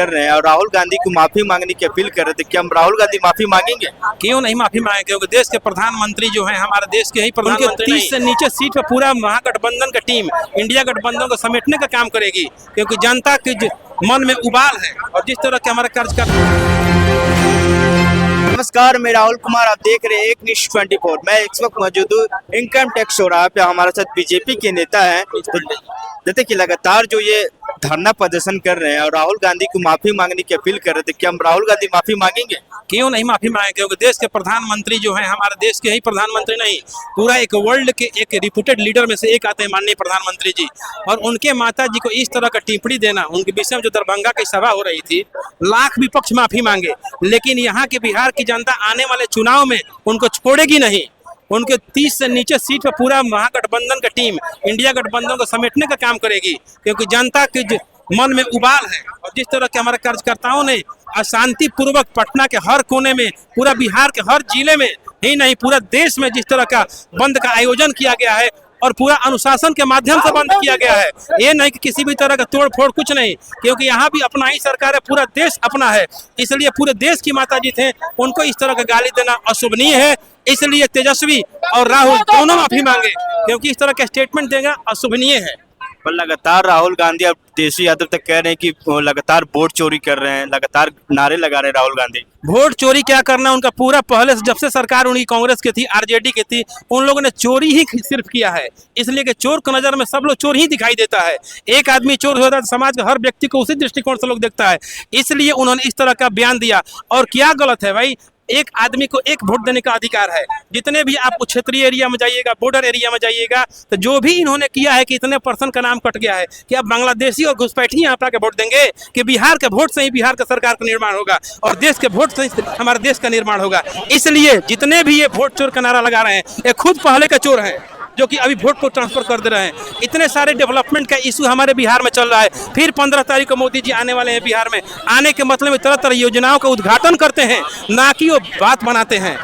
कर रहे हैं और राहुल गांधी को माफी मांगने की अपील कर रहे थे। क्या हम राहुल गांधी माफी मांगेंगे? क्यों नहीं माफी मांगे, क्योंकि देश के प्रधानमंत्री जो हैं हमारे देश के ही प्रधानमंत्री 30 से नीचे सीट पर पूरा महागठबंधन का टीम इंडिया गठबंधन को समेटने का काम करेगी, क्योंकि जनता के मन में उबाल है और जिस तरह के हमारे कार्यकर्ता। नमस्कार, मैं राहुल कुमार, आप देख रहे हैं एक न्यूज़ 24। मैं इस वक्त मौजूद हूँ इनकम टैक्स चौराहा पे। हमारे साथ बीजेपी के नेता हैं। तो जैसे कि लगातार जो ये धरना प्रदर्शन कर रहे हैं और राहुल गांधी को माफी मांगने की अपील कर रहे थे। क्या हम राहुल गांधी माफी मांगेंगे? क्यों नहीं माफी मांगे, क्योंकि देश के प्रधानमंत्री जो हैं हमारे देश के ही प्रधानमंत्री नहीं, पूरा एक वर्ल्ड के एक रिप्यूटेड लीडर में से एक आते हैं माननीय प्रधानमंत्री जी। और उनके माता जी को इस तरह का टिप्पणी देना, उनके विषय में जो दरभंगा की सभा हो रही थी, लाख विपक्ष माफी मांगे, लेकिन यहाँ के बिहार की जनता आने वाले चुनाव में उनको छोड़ेगी नहीं। उनके 30 से नीचे सीट पर पूरा महागठबंधन का टीम इंडिया गठबंधन को समेटने का काम करेगी, क्योंकि जनता के मन में उबाल है और जिस तरह के हमारे कार्यकर्ताओं ने अशांति पूर्वक पटना के हर कोने में, पूरा बिहार के हर जिले में ही नहीं पूरा देश में जिस तरह का बंद का आयोजन किया गया है और पूरा अनुशासन के माध्यम से बंद किया गया है। ये नहीं कि किसी भी तरह का तोड़ फोड़, कुछ नहीं, क्योंकि यहाँ भी अपना ही सरकार है, पूरा देश अपना है। इसलिए पूरे देश की माता जी थे, उनको इस तरह का गाली देना अशोभनीय है। इसलिए तेजस्वी और राहुल दोनों माफी मांगे, क्योंकि इस तरह का स्टेटमेंट देना अशोभनीय है। पर लगातार राहुल गांधी और तेजस्वी यादव तक कह रहे हैं कि वो लगातार वोट चोरी कर रहे हैं, लगातार नारे लगा रहे हैं राहुल गांधी। वोट चोरी क्या करना, उनका पूरा पहले से, जब से सरकार उनकी कांग्रेस की थी, आरजेडी की थी, उन लोगों ने चोरी ही सिर्फ किया है। इसलिए कि चोर की नजर में सब लोग चोर ही दिखाई देता है। एक आदमी चोर होता है तो समाज का हर व्यक्ति को उसी दृष्टिकोण से लोग देखता है। इसलिए उन्होंने इस तरह का बयान दिया। और क्या गलत है भाई, एक आदमी को एक वोट देने का अधिकार है। जितने भी आप क्षेत्रीय एरिया में जाइएगा, बॉर्डर एरिया में जाइएगा, तो जो भी इन्होंने किया है कि इतने पर्सन का नाम कट गया है कि अब बांग्लादेशी और घुसपैठी यहाँ पे वोट देंगे कि बिहार के वोट से ही बिहार का सरकार का निर्माण होगा और देश के वोट से ही हमारे देश का निर्माण होगा। इसलिए जितने भी ये वोट चोर का नारा लगा रहे हैं, ये खुद पहले के चोर हैं जो कि अभी वोट को ट्रांसफर कर दे रहे हैं। इतने सारे डेवलपमेंट का इशू हमारे बिहार में चल रहा है। फिर 15 तारीख को मोदी जी आने वाले हैं बिहार में। आने के मतलब तरह तरह योजनाओं का उद्घाटन करते हैं, ना कि वो बात बनाते हैं।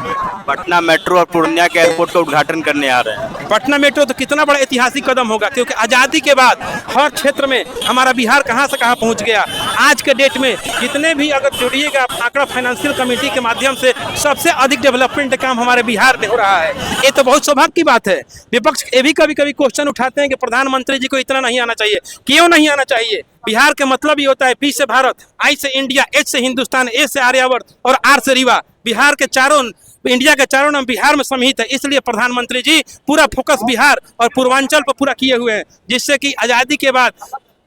पटना मेट्रो और पूर्णिया के एयरपोर्ट का उद्घाटन करने आ रहे हैं। पटना मेट्रो तो कितना बड़ा ऐतिहासिक कदम होगा, क्योंकि आज़ादी के बाद हर क्षेत्र में हमारा बिहार कहां से कहां पहुंच गया। आज के डेट में जितने भी अगर जुड़िएगा आंकड़ा फाइनेंशियल कमेटी के माध्यम से, सबसे अधिक डेवलपमेंट काम हमारे बिहार में हो रहा है। ये तो बहुत सौभाग्य की बात है। विपक्ष ये भी कभी कभी क्वेश्चन उठाते हैं कि प्रधानमंत्री जी को इतना नहीं आना चाहिए। क्यों नहीं आना चाहिए? बिहार के मतलब ये होता है पी से भारत, आई से इंडिया, एच से हिंदुस्तान, ए से आर्यावर्त और आर से रीवा। बिहार के चारों, इंडिया के चारों नाम बिहार में समाहित है। इसलिए प्रधानमंत्री जी पूरा फोकस बिहार और पूर्वांचल पर पूरा किए हुए हैं, जिससे कि आज़ादी के बाद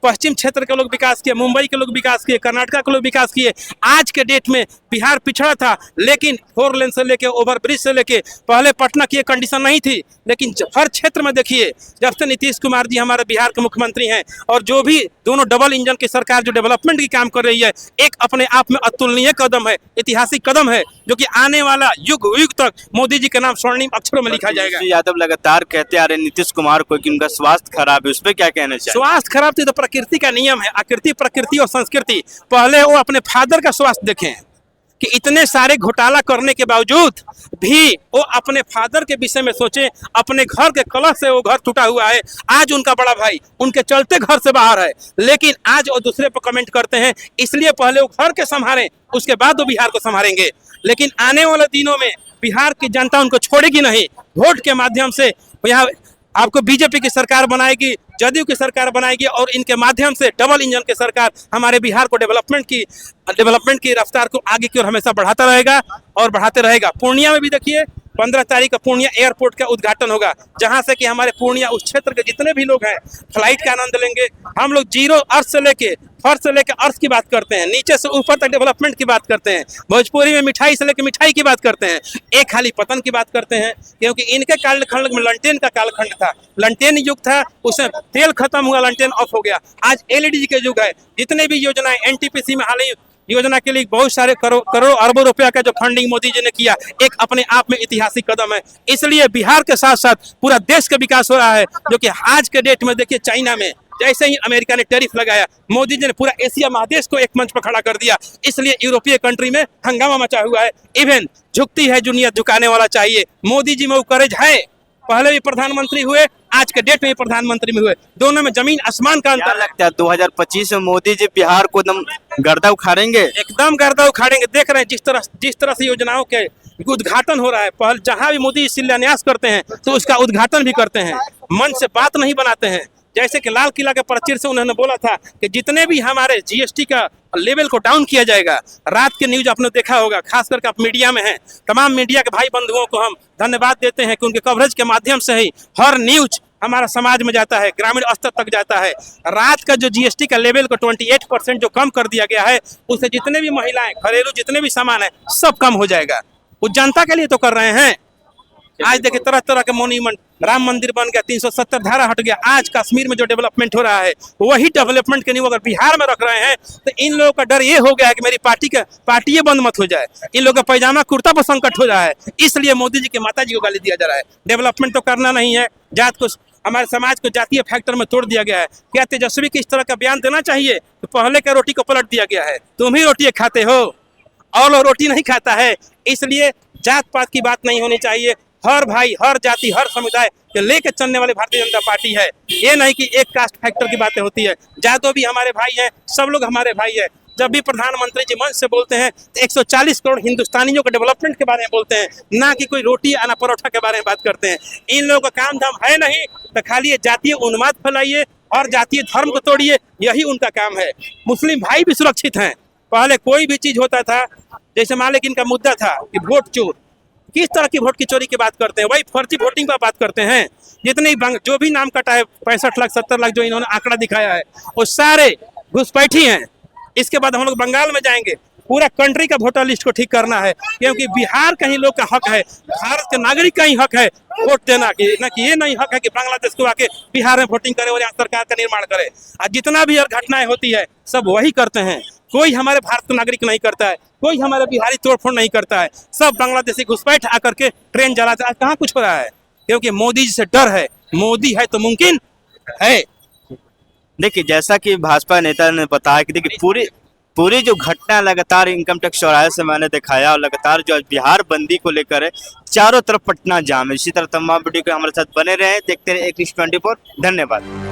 पश्चिम क्षेत्र के लोग विकास किए, मुंबई के लोग विकास किए, कर्नाटक के लोग विकास किए। आज के डेट में बिहार पिछड़ा था, लेकिन 4 लेन से लेके ओवरब्रिज से लेके पहले पटना की कंडीशन नहीं थी, लेकिन हर क्षेत्र में देखिए, जब से नीतीश कुमार जी हमारे बिहार के मुख्यमंत्री हैं और जो भी दोनों डबल इंजन की सरकार जो डेवलपमेंट की काम कर रही है, एक अपने आप में अतुलनीय कदम है, ऐतिहासिक कदम है, जो कि आने वाला युग युग तक मोदी जी के नाम स्वर्णिम अक्षरों में लिखा जाएगा। यादव लगातार कहते आ रहे नीतीश कुमार को कि उनका स्वास्थ्य खराब है, उस पर क्या कहना चाहिए? स्वास्थ्य खराब थी तो प्रकृति का नियम है, आकृति, प्रकृति और संस्कृति। पहले वो अपने फादर का स्वास्थ्य देखें कि इतने सारे घोटाला करने के बावजूद भी वो अपने फादर के विषय में सोचें। अपने घर के कलह से वो घर टूटा हुआ है। आज उनका बड़ा भाई उनके चलते घर से बाहर है, लेकिन आज वो दूसरे पर कमेंट करते हैं। इसलिए पहले वो घर के संभालें, उसके बाद वो बिहार को संभालेंगे। लेकिन आने वाले दिनों में बिहार की जनता उनको छोड़ेगी नहीं। वोट के माध्यम से यहाँ आपको बीजेपी की सरकार बनाएगी, जदयू की सरकार बनाएगी और इनके माध्यम से डबल इंजन की सरकार हमारे बिहार को डेवलपमेंट की रफ्तार को आगे की ओर हमेशा बढ़ाता रहेगा और बढ़ाते रहेगा। पूर्णिया में भी देखिए 15 तारीख को पूर्णिया एयरपोर्ट का उद्घाटन होगा, जहां से कि हमारे पूर्णिया उस क्षेत्र के जितने भी लोग हैं फ्लाइट का आनंद लेंगे। हम लोग जीरो अर्थ से लेके फर्स्ट से लेकर अर्थ की बात करते हैं, नीचे से ऊपर तक डेवलपमेंट की बात करते हैं। भोजपुरी में मिठाई से लेकर मिठाई की बात करते हैं, एक खाली पतन की बात करते हैं, क्योंकि इनके कालखंड में लंटेन का कालखंड था, लंटेन युग था, उसमें तेल खत्म हुआ, लंटेन ऑफ हो गया। आज एलईडी के युग है। जितने भी योजनाएं एनटीपीसी में हाल ही योजना के लिए बहुत सारे करोड़ों अरबों रुपया का जो फंडिंग मोदी जी ने किया, एक अपने आप में ऐतिहासिक कदम है। इसलिए बिहार के साथ साथ पूरा देश का विकास हो रहा है, जो कि आज के डेट में देखिए चाइना में जैसे ही अमेरिका ने टैरिफ लगाया, मोदी जी ने पूरा एशिया महादेश को एक मंच पर खड़ा कर दिया। इसलिए यूरोपीय कंट्री में हंगामा मचा हुआ है। इवन झुकती है दुनिया, झुकाने वाला चाहिए। मोदी जी में वो करेज है पहले भी प्रधानमंत्री हुए, आज के डेट में भी प्रधानमंत्री में हुए, दोनों में जमीन आसमान का क्या अंतर है। लगता है 2025 में मोदी जी बिहार को एकदम गर्दा उखाड़ेंगे? एकदम गर्दा उखाड़ेंगे। देख रहे हैं जिस तरह से योजनाओं के उद्घाटन हो रहा है, पहले जहां भी मोदी शिलान्यास करते हैं तो उसका उद्घाटन भी करते हैं, मन से बात नहीं बनाते हैं। जैसे कि लाल किला के प्राचीर से उन्होंने बोला था कि जितने भी हमारे जीएसटी का लेवल को डाउन किया जाएगा। रात के न्यूज आपने देखा होगा, खास करके आप मीडिया में हैं, तमाम मीडिया के भाई बंधुओं को हम धन्यवाद देते हैं कि उनके कवरेज के माध्यम से ही हर न्यूज हमारा समाज में जाता है, ग्रामीण स्तर तक जाता है। रात का जो जीएसटी का लेवल को 28% जो कम कर दिया गया है, उससे जितने भी महिलाएं, घरेलू जितने भी सामान है, सब कम हो जाएगा। वो जनता के लिए तो कर रहे हैं। आज देखिए तरह तरह के मोन्यूमेंट, राम मंदिर बन गया, 370 धारा हट गया। आज कश्मीर में जो डेवलपमेंट हो रहा है, वही डेवलपमेंट के न्यू अगर बिहार में रख रहे हैं तो इन लोगों का डर ये हो गया है कि मेरी पार्टी ये बंद मत हो जाए, इन लोगों का पैजामा कुर्ता पर संकट हो रहा है, इसलिए मोदी जी के माता जी को गाली दिया जा रहा है। डेवलपमेंट तो करना नहीं है, जात को, हमारे समाज को जातीय फैक्टर में तोड़ दिया गया है। क्या तेजस्वी को इस तरह का बयान देना चाहिए? तो पहले का रोटी को पलट दिया गया है, तुम ही रोटी खाते हो और वो रोटी नहीं खाता है। इसलिए जात पात की बात नहीं होनी चाहिए। हर भाई, हर जाति, हर समुदाय के लेकर चलने वाली भारतीय जनता पार्टी है। ये नहीं कि एक कास्ट फैक्टर की बातें होती है। जातो भी हमारे भाई हैं, सब लोग हमारे भाई हैं। जब भी प्रधानमंत्री जी मंच से बोलते हैं तो 140 करोड़ हिंदुस्तानियों के डेवलपमेंट के बारे में बोलते हैं, ना कि कोई रोटी आना परोठा के बारे में बात करते हैं। इन लोगों का काम धाम है नहीं, तो खाली जातीय उन्माद फैलाइए और जातीय धर्म को तोड़िए, यही उनका काम है। मुस्लिम भाई भी सुरक्षित हैं। पहले कोई भी चीज होता था, जैसे मान लें कि इनका मुद्दा था कि वोट चोर, किस तरह की वोट की चोरी की बात करते हैं, वही फर्जी वोटिंग पर बात करते हैं। जितने जो भी नाम कटा है, 65 लाख 70 लाख जो इन्होंने आंकड़ा दिखाया है, वो सारे घुसपैठी हैं। इसके बाद हम लोग बंगाल में जाएंगे, पूरा कंट्री का वोटर लिस्ट को ठीक करना है, क्योंकि बिहार का ही लोग का हक है, भारत के नागरिक का ही हक है वोट देना की, ना कि ये नहीं हक है कि बांग्लादेश को आके बिहार में वोटिंग करे और यहाँ सरकार का निर्माण करे। और जितना भी घटनाएं होती है सब वही करते हैं। कोई हमारे भारत का नागरिक नहीं करता है, कोई हमारे बिहारी तोड़फोड़ नहीं करता है, सब बांग्लादेशी घुसपैठ आकर के ट्रेन जलाते हैं। कहाँ कुछ हो रहा है? क्योंकि मोदी जी से डर है। मोदी है तो मुमकिन है। देखिए, जैसा कि भाजपा नेता ने बताया कि देखिए पूरी जो घटना लगातार इनकम टैक्स चौराहे से मैंने दिखाया, और लगातार जो बिहार बंदी को लेकर है, चारों तरफ पटना जाम है। इसी तरह तमाम वीडियो के हमारे साथ बने रहे, देखते रहे एक न्यूज़ 24। धन्यवाद।